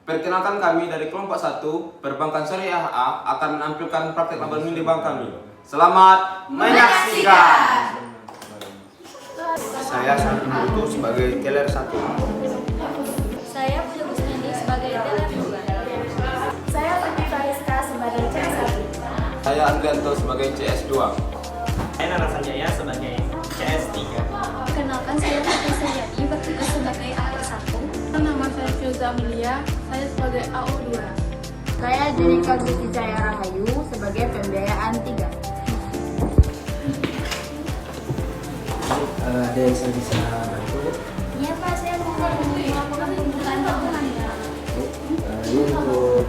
Perkenalkan, kami dari kelompok 1 Perbankan Syariah A akan menampilkan praktek laba di bank kami. Selamat menyaksikan. Saya Santi Butuh sebagai teller 1. Saya Putri Gusnini sebagai teller 2. Saya Putri Fariska sebagai CS1. Saya Andrianto sebagai CS2. Saya Nana Sanjaya sebagai CS3. Kenalkan, saya Putri Suryani bertugas sebagai AR1. Nama saya Filza Amelia, saya sebagai AO2. Saya Judika Gusti Cahaya Rahayu sebagai pembiayaan 3. Ada yang saya bisa bantu? Iya Pak, saya mau melakukan pembukaan tabungan ya. Ini untuk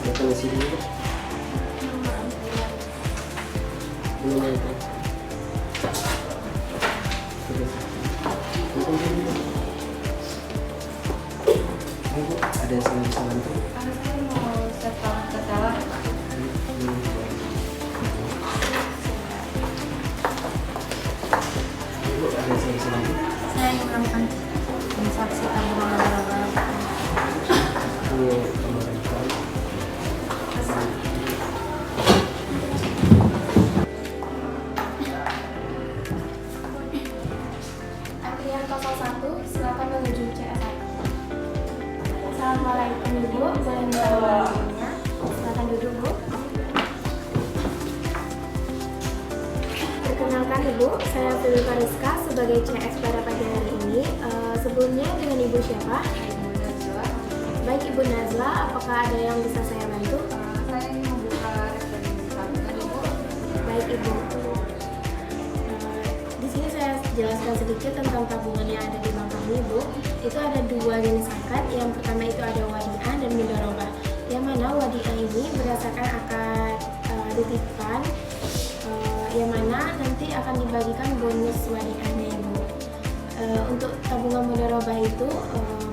kita isi dulu. Belum ada. Ada yang saya bisa bantu? Saya mau setor ke dalam. Ada yang saya bisa bantu? Saya ingin melakukan transaksi tabungan laba. Ini kemarin kali. Antrian 01, silakan menuju CS1. Assalamualaikum Ibu, boleh minta nomornya? Silakan duduk Bu. Perkenalkan Ibu, saya Putri Fariska sebagai CS pada pagi hari ini. Sebelumnya dengan Ibu siapa? Ibu Najwa. Baik Ibu Nazla, apakah ada yang bisa saya bantu? Saya ingin membuka rekening tabungan Ibu. Baik Ibu. Di sini saya jelaskan sedikit tentang tabungan yang ada di bank kami Ibu. Itu ada dua jenis akad. Yang pertama itu ada wadiah dan mudharabah. Yang mana wadiah ini berdasarkan akad titipan, yang mana nanti akan dibagikan bonus wadiahnya Ibu. Untuk tabungan mudharabah itu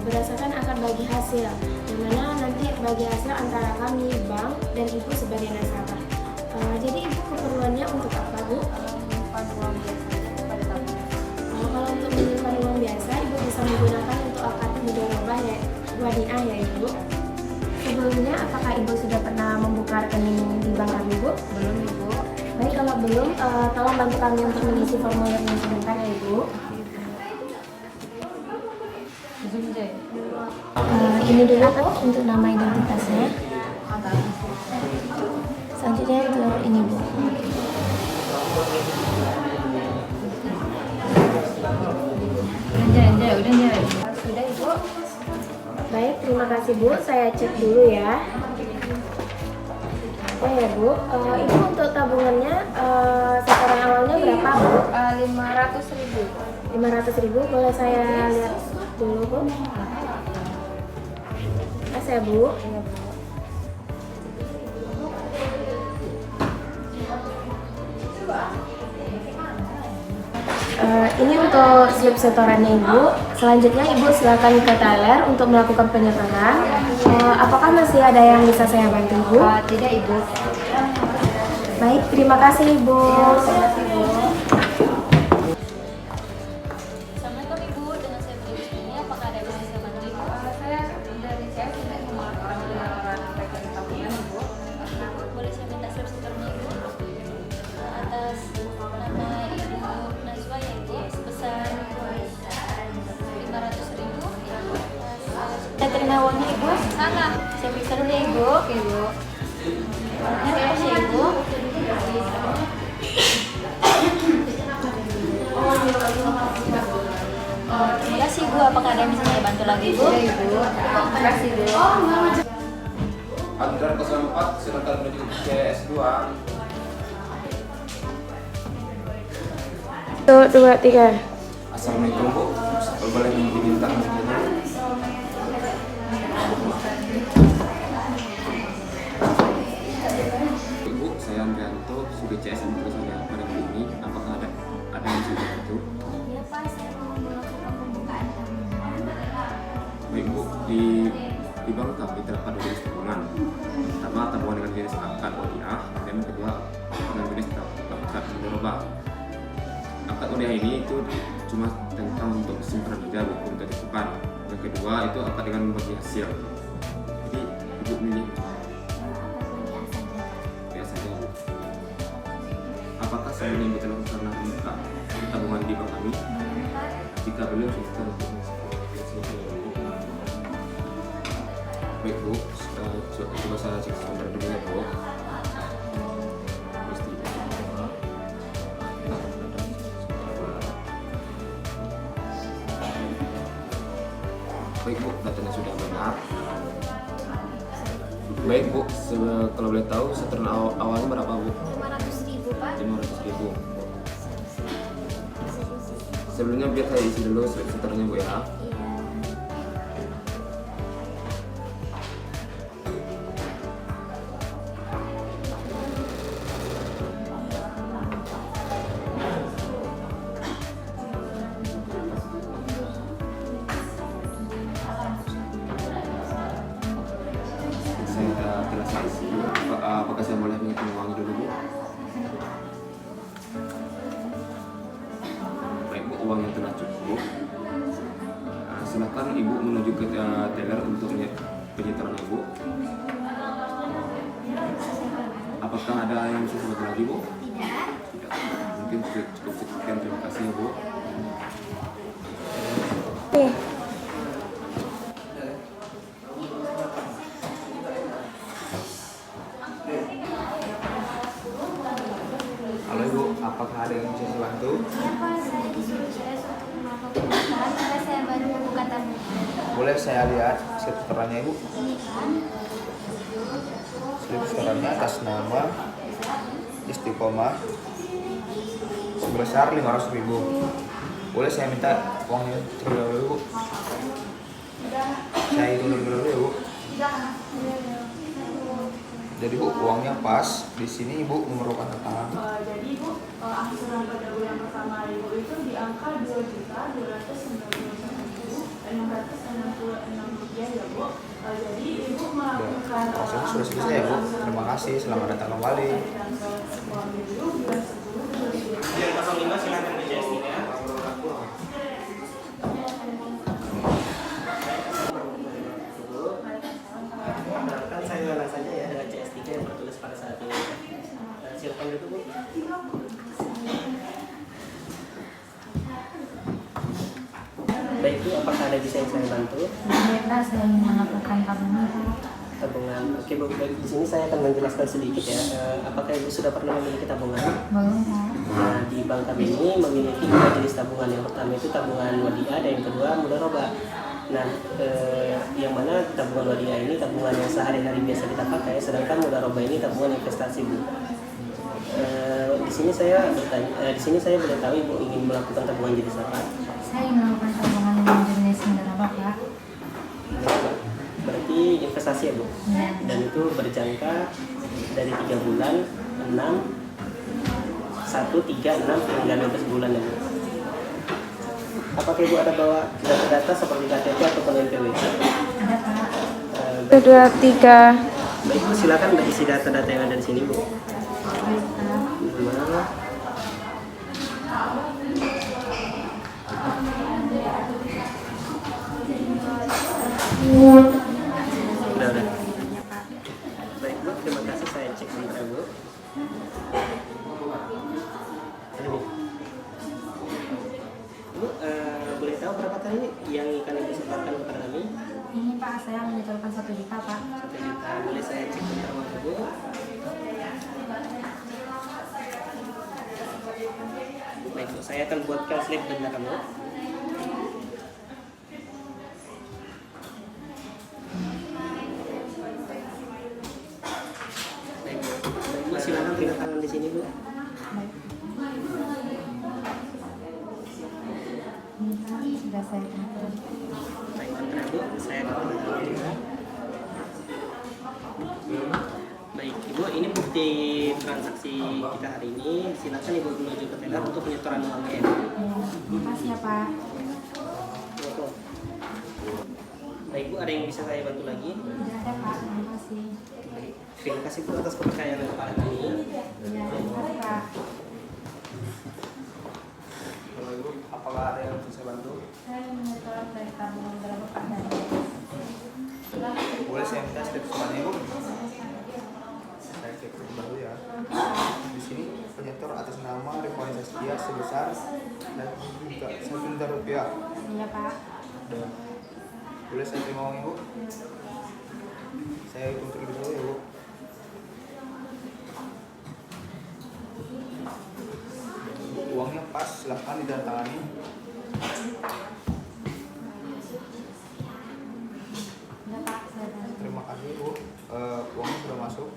berdasarkan akad bagi hasil, yang mana nanti bagi hasil antara kami bank dan Ibu sebagai nasabah. Jadi Ibu keperluannya untuk apa Bu? Menyimpan uang biasanya kepada tabungan. Kalau untuk menyimpan uang biasa, Ibu bisa menggunakan untuk akad mudharabah ya, wadiah ya Ibu. Sebelumnya, apakah Ibu sudah pernah membuka rekening di bank kami Bu? Belum Ibu. Baik, kalau belum, tolong bantu kami untuk mengisi formulir yang dikirimkan ya Ibu. Ini dulu Bu, untuk nama identitasnya. Selanjutnya untuk ini Bu. Sudah Ibu. Baik, terima kasih Bu. Saya cek dulu ya. Oh ya Bu, Ibu untuk tabungannya setoran awalnya berapa Bu? 500.000. 500.000, boleh saya lihat dulu Bu? Mas ya Bu? Iya Bu. Ini untuk slip setorannya Ibu. Selanjutnya Ibu silakan ke teller untuk melakukan penyetoran. Apakah masih ada yang bisa saya bantu Ibu? Tidak Ibu. Baik, terima kasih Ibu. Assalamualaikum Ibu, dengan saya Putri Gusnini. Apakah ada yang bisa saya bantu Ibu? Saya dari CS sudah melakukan penawaran rekening tabungan Ibu. Boleh saya minta slip setornya Ibu? Atas nama Ibu Najwa ya Ibu, sebesar 500.000. Saya terima uangnya Ibu. Sana, saya periksa dulu ya Ibu. Oke Bu. Ini cash ya Ibu. Terima kasih Bu. Apakah ada yang bisa saya bantu lagi Bu? Sudah Ibu. Terima kasih Bu. Antrian 04, silakan menuju CS2. 1, 2, 3. Assalamualaikum Bu, boleh diminta nomornya? Ibu, saya Andrianto sebagai CS pada hari ini. Apakah ada yang bisa dibantu? Iya Pak, saya mau melakukan pembukaan tabungan. Baik Bu, di bank kami terdapat dua jenis tabungan. Pertama, tabungan dengan jenis akad wadiah, dan yang kedua dengan jenis akad mudharabah. Akad wadiah ini itu cuma tentang untuk simpan saja Bu untuk disimpan. Yang kedua itu akan dengan membagi hasil. Jadi Ibu milih biasa saja Bu. Apakah sebelumnya Ibu telah pernah membuka tabungan di bank kami? Jika belum, silahkan untuk baik Bu, coba saya cek sebentar dulu ya Bu. Baik Bu, datanya sudah benar. Baik Bu, kalau boleh tahu setoran awalnya berapa Bu? 500.000 Pak. 500.000. Sebelumnya biar saya isi dulu setorannya Bu ya. Saya telah saya isi. Apakah saya boleh menghitung uangnya dulu Bu? Baik Bu, uang yang telah cukup. Silakan Ibu menuju ke teller untuk penyetoran Ibu. Apakah ada yang bisa saya bantu lagi Bu? Tidak. Mungkin cukup sekian, terima kasih ya Bu. Halo Ibu, apakah ada yang bisa saya bantu? Ya Pak, saya disuruh saya untuk melakukan karena saya baru membuka tabungan. Boleh saya lihat slip setorannya Ibu? Ini kan Slip setorannya atas nama Istiqomah sebesar 500.000. Boleh saya minta uangnya terlebih dahulu Ibu? Saya hitung terlebih dahulu ya Bu. Jadi Bu, uangnya pas. Di sini Ibu memerlukan tantangan. Jadi Ibu, angsuran pada bulan pertama Ibu itu di angka 2.291.666 rupiah ya Bu. Jadi Ibu melakukan Prosesnya sudah selesai ya Bu. Terima kasih. Selamat datang kembali. transfer uang dulu bulan 10 Biar 05 silakan ke CS3. Kan saya ulang saja ya dengan CS3 yang bertulis pada saat ini. Silakan dulu Bu. Baik Bu, apakah ada bisa yang saya bantu? Pak, saya ingin melakukan tabungan. Tabungan. Oke Bu, baik, di sini saya akan menjelaskan sedikit ya. Apakah Ibu sudah pernah memiliki tabungan? Belum Pak. Nah, di bank kami ini memiliki dua jenis tabungan. Yang pertama itu tabungan wadiah dan yang kedua mudharabah. Nah, yang mana tabungan wadiah ini tabungan yang sehari-hari biasa kita pakai, sedangkan mudharabah ini tabungan investasi Bu. Di sini saya bertanya, di sini saya boleh tahu Ibu ingin melakukan tabungan jenis apa? Saya ingin melakukan tabungan dengan jenis mudharabah Pak. Berarti investasi ya Bu. Ya. Dan itu berjangka dari 3 bulan, 6, 1, 3, 6 hingga 12 bulan ya Bu. Apakah Ibu ada bawa data-data seperti KTP ataupun NPWP? Ada Pak. 2, 3. Baik Bu, silakan isi data-data yang ada di sini Bu. Baik Pak. Nama, udah. Baik Bu, terima kasih, saya cek sebentar Bu. Ini Bu, boleh tahu berapa kali yang akan Ibu setorkan kepada kami? Ini Pak, saya menyetorkan 1 juta Pak. 1 juta. Boleh saya cek sebentar Bu? Baik Bu, saya akan buatkan slip di belakang Bu. Baik Bu, silakan tanda tangan di sini Bu. Ini sudah saya tanda. Baik, bentar Bu, saya akan tanda tangan juga. Baik Ibu, ini bukti transaksi kita hari ini. Silakan Ibu menuju ke teller untuk penyetoran uangnya. Ya, terima kasih ya Pak. Baik Bu, ada yang bisa saya bantu lagi? Tidak ada Pak, terima kasih. Baik, terima kasih Bu atas kepercayaan kepada kami. Ya, terima kasih Pak. Apakah ada yang slip suratnya Ibu. Saya cek dulu ya. Di sini penyetor atas nama Rifani Saskia sebesar Rp1 juta. Iya Pak. Dan boleh saya terima uang Ibu? Saya hitung terlebih dahulu ya Bu. Uangnya pas, silahkan ditandatangani. Iya Pak. Terima kasih Bu, uangnya sudah masuk.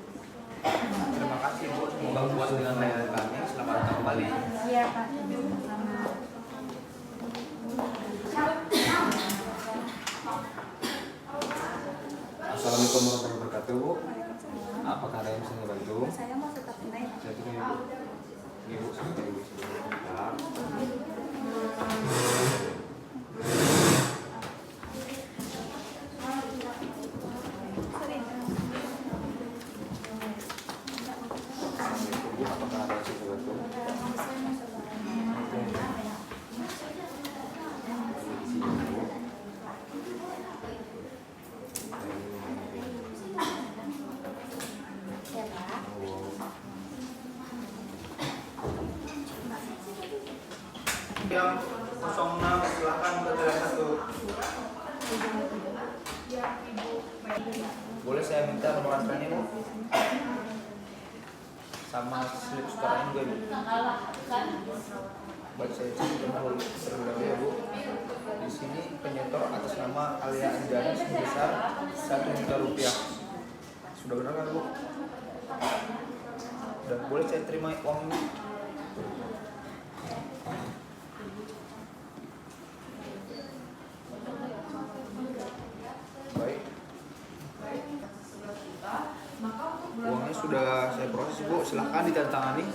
Terima kasih Bu, semoga puas dengan layanan kami. Selamat datang kembali. Iya Pak. Sama. Assalamualaikum warahmatullahi wabarakatuh, Bu. Apakah ada yang bisa saya bantu? Saya mau tetap naik. Saya tunggu Ibu. Ibu sebentar Ibu. Sebentar. Ibu, apakah ada yang bisa saya bantu? Di sini, Bu. Iya Pak. Yang 06 silahkan ke teras 1. Boleh saya minta nomor rekeningnya Bu? Sama slip sukaranya juga Bu. Baik, saya cek terlebih dahulu ya Bu. Di sini penyetor atas nama Alia Anjani sebesar Rp1 juta. Sudah benar kan Bu? Dan boleh saya terima uang ini? Baik. Uangnya sudah saya proses Bu, silahkan ditandatangani.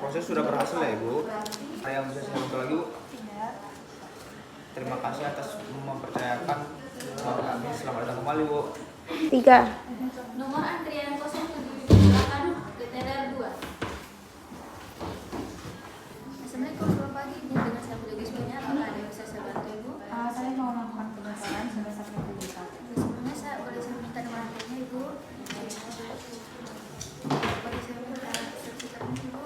Proses sudah berhasil ya Ibu. Ada yang bisa saya bantu lagi Bu? Terima kasih atas mempercayakan kepada kami. Selamat datang kembali Bu. 3. Nomor antrian 07 silakan ke teller 2. Assalamualaikum, selamat pagi. Ibu dengan saya Ibu Giswanya. Apakah ada yang bisa saya bantu Ibu? Saya mau melakukan penasaran sebesar Rp1 juta. Sebelumnya saya boleh saya minta nomor antriannya Ibu. Boleh saya minta sertifikatnya Ibu.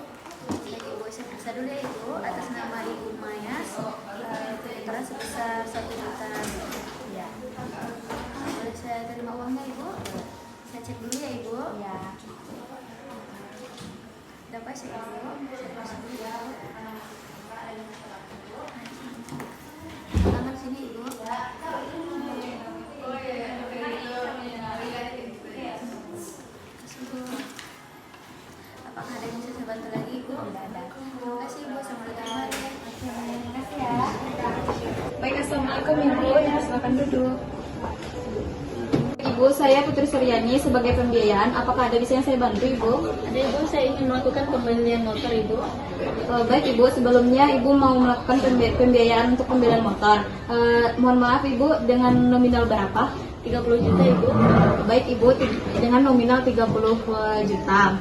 Baik Ibu, saya periksa dulu ya Ibu. Atas nama Ibu Mayas, penyetornya sebesar Rp1 juta. Iya. Boleh saya terima uangnya Ibu? Saya cek dulu ya Ibu. Iya. Dapat sih Ibu. Saya periksa dulu ya. Tangan sini Ibu. Apakah ada yang bisa saya bantu lagi Ibu? Tidak ada. Terima kasih Ibu. Selamat datang kembali. Terima kasih ya. Baik, Assalamualaikum Ibu, silakan duduk. Ibu, saya Putri Suryani sebagai pembiayaan. Apakah ada bisa yang saya bantu Ibu? Ada Ibu, saya ingin melakukan pembelian motor Ibu. Baik Ibu, sebelumnya Ibu mau melakukan pembiayaan untuk pembelian motor. Mohon maaf Ibu, dengan nominal berapa? 30 juta Ibu. Baik Ibu, dengan nominal 30 juta.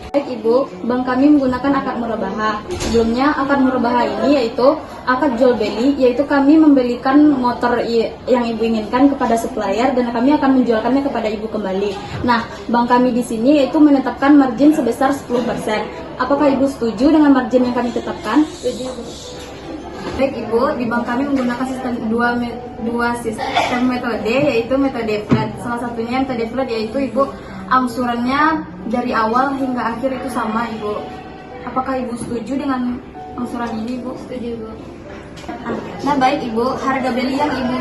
Baik Ibu, bank kami menggunakan akad murabaha. Sebelumnya akad murabaha ini yaitu akad jual beli, yaitu kami membelikan motor yang Ibu inginkan kepada supplier dan kami akan menjualkannya kepada Ibu kembali. Nah, bank kami di sini yaitu menetapkan margin sebesar 10%. Apakah Ibu setuju dengan margin yang kami tetapkan? Setuju Ibu. Baik Ibu, di bank kami menggunakan sistem dua sistem metode, yaitu metode flat. Salah satunya metode flat yaitu Ibu angsurannya dari awal hingga akhir itu sama Ibu. Apakah Ibu setuju dengan angsuran ini Ibu? Setuju Ibu. Nah baik Ibu, harga beli yang Ibu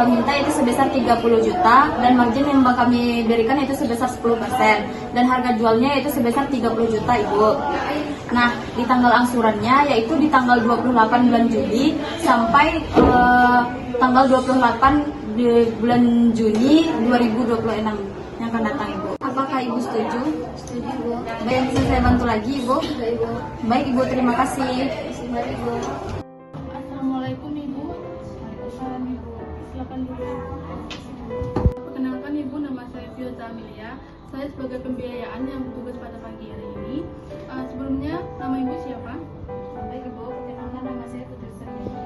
minta itu sebesar 30 juta dan margin yang bank kami berikan itu sebesar 10% dan harga jualnya itu sebesar 30 juta Ibu. Nah di tanggal angsurannya yaitu di tanggal 28 bulan Juli sampai tanggal 28 di bulan Juni 2026 yang akan datang Ibu. Apakah Ibu setuju? Setuju Ibu. Baik, yang bisa saya bantu lagi Ibu? Sudah Ibu. Baik Ibu, terima kasih. Terima kasih Ibu. Assalamualaikum Ibu. Waalaikumsalam Ibu. Silakan dulu. Perkenalkan Ibu, nama saya Fiyoza Amelia. Saya sebagai pembiayaan yang bertugas pada pagi hari ini. Sebelumnya nama Ibu siapa? Baik Ibu, perkenalkan nama saya Putri Suryani.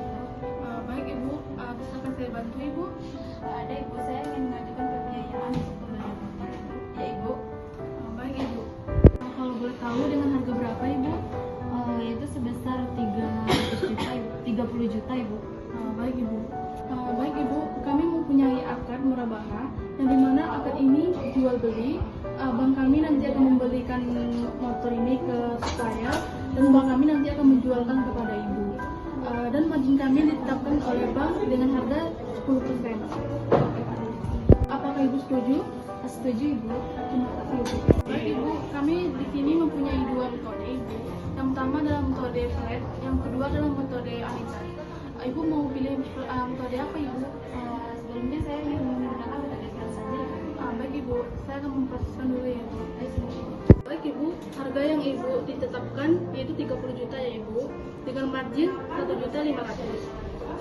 saya bantu Ibu? Ada Ibu, saya ingin mengajukan pembiayaan untuk pembelian motor. Ya Ibu. Baik Ibu. Kalau boleh tahu dengan harga berapa Ibu? Yaitu sebesar 30 juta Ibu. Baik Ibu. Baik Ibu, kami mempunyai akad murabaha yang dimana akad ini jual beli. Bank kami nanti akan membelikan motor ini ke supplier dan bank kami nanti akan menjualkan kepada Ibu. Dan margin kami ditetapkan oleh bank dengan harga 10%. Apakah Ibu setuju? Setuju Ibu. Terima kasih Ibu. Baik Ibu, kami di sini mempunyai dua metode Ibu. Yang pertama adalah metode flat, yang kedua adalah metode unitary. Ibu mau pilih metode apa Ibu? Sebelumnya saya ingin menggunakan metode flat saja Ibu. Baik Ibu, saya akan memproseskan dulu ya Ibu. Baik Ibu, harga yang Ibu ditetapkan yaitu 30 juta ya Ibu, dengan margin 1.500.000.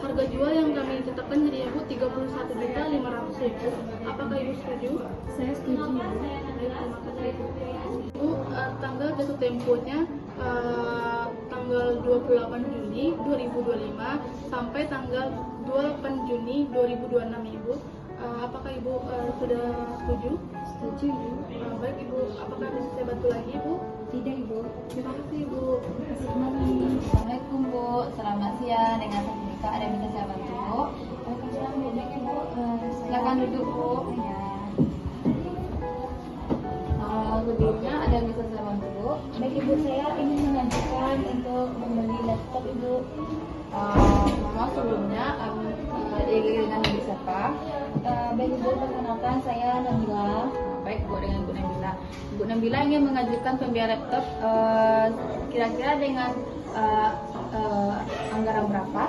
Harga jual yang kami tetapkan jadi Ibu 31.500.000 Ibu. Apakah Ibu setuju? Saya setuju Ibu. Baik, terima kasih Ibu. Ibu, tanggal jatuh temponya tanggal 28 Juni 2025 sampai tanggal 28 Juni 2026 Ibu. Apakah Ibu sudah setuju? Setuju Ibu. Baik Ibu, apakah bisa saya bantu lagi Ibu? Tidak Ibu. Terima kasih Ibu. Terima kasih kembali. Assalamualaikum Bu. Selamat siang. Dengan saya Monika, ada yang bisa saya bantu Bu? Waalaikumsalam Bu. Baik Ibu. Silakan duduk Bu. Ya. Sebelumnya ada yang bisa saya bantu Bu? Baik Ibu, saya ingin mengajukan untuk membeli laptop Ibu. Mohon sebelumnya dengan Ibu siapa? Baik Ibu, perkenalkan saya Nabila. Baik Bu, dengan Ibu Nabila. Ibu Nabila ingin mengajukan pembelian laptop kira-kira dengan anggaran berapa?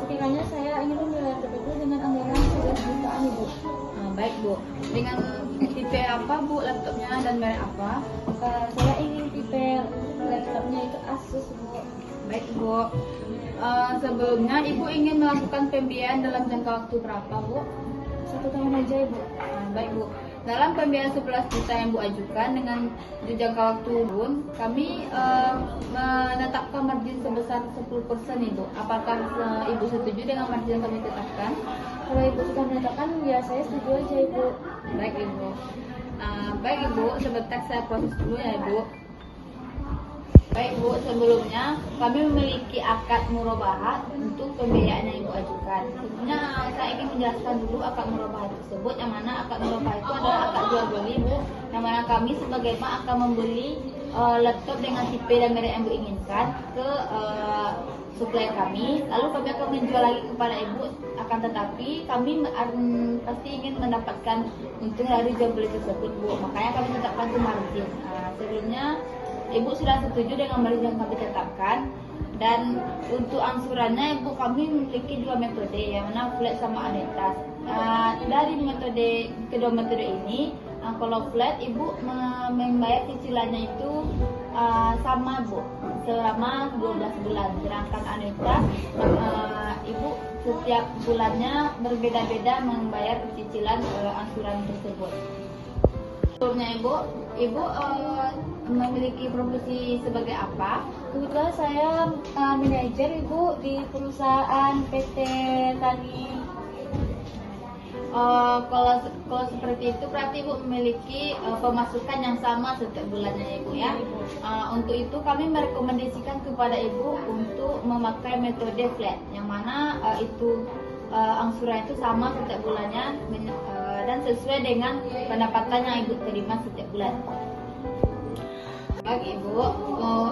Sekiranya saya ingin membeli laptop itu dengan anggaran 11 jutaan Ibu. Baik Bu, dengan tipe apa Bu laptopnya dan merek apa? Saya ingin tipe laptopnya itu Asus Bu. Baik Bu. Sebelumnya Ibu ingin melakukan pembiayaan dalam jangka waktu berapa Bu? 1 tahun aja Ibu. Baik Bu. Dalam pembiayaan 11 juta yang Bu ajukan dengan jangka waktu tahun, kami menetapkan margin sebesar 10% Ibu. Apakah Ibu setuju dengan margin yang kami tetapkan? Kalau Ibu sudah menetapkan, ya saya setuju aja Ibu. Baik Ibu. Baik Ibu, sebentar saya proses dulu ya Ibu. Baik Bu, sebelumnya kami memiliki akad murabaha untuk pembiayaan yang Ibu ajukan. Sebelumnya saya ingin menjelaskan dulu akad murabaha tersebut, yang mana akad murabaha itu adalah akad jual beli Bu, yang mana kami sebagai bank akan membeli laptop dengan tipe dan merek yang Ibu inginkan ke supplier kami, lalu kami akan menjual lagi kepada Ibu. Akan tetapi kami pasti ingin mendapatkan untung dari jual beli tersebut Bu, makanya kami tetapkan itu margin. Sebelumnya Ibu sudah setuju dengan margin yang kami tetapkan, dan untuk angsurannya Ibu kami memiliki dua metode, yang mana flat sama anetas. Dari kedua metode ini, kalau flat Ibu membayar cicilannya itu sama Bu, selama 12 bulan. Sedangkan anetas Ibu setiap bulannya berbeda-beda membayar cicilan angsuran tersebut. Sebelumnya Ibu memiliki profesi sebagai apa? Kebetulan saya manajer Ibu di perusahaan PT Tani. Kalau seperti itu berarti Ibu memiliki pemasukan yang sama setiap bulannya Ibu ya. Untuk itu kami merekomendasikan kepada Ibu untuk memakai metode flat, yang mana itu angsuran itu sama setiap bulannya dan sesuai dengan pendapatan yang Ibu terima setiap bulan. Baik Ibu,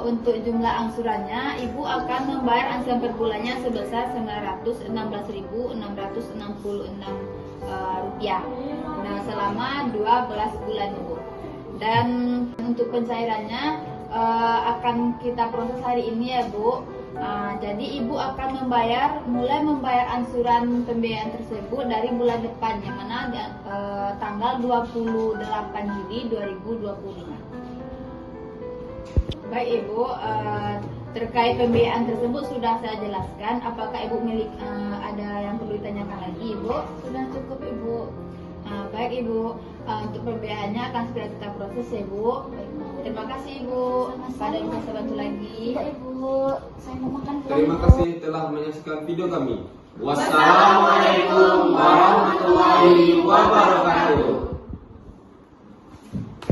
untuk jumlah angsurannya Ibu akan membayar angsuran per bulannya sebesar Rp916.666 rupiah. Nah, selama 12 bulan Ibu. Dan untuk pencairannya akan kita proses hari ini ya Bu. Jadi Ibu akan mulai membayar angsuran pembiayaan tersebut dari bulan depan, yang mana tanggal 28 Juli 2025. Baik Ibu, terkait pembiayaan tersebut sudah saya jelaskan. Apakah Ibu ada yang perlu ditanyakan lagi Ibu? Sudah cukup Ibu. Baik Ibu, untuk pembiayaannya akan segera kita proses ya Bu. Terima kasih Ibu. Pada bisa saya bantu lagi. Tidak Ibu, saya mau makan. Terima kasih telah menyaksikan video kami. Wassalamualaikum warahmatullahi wabarakatuh.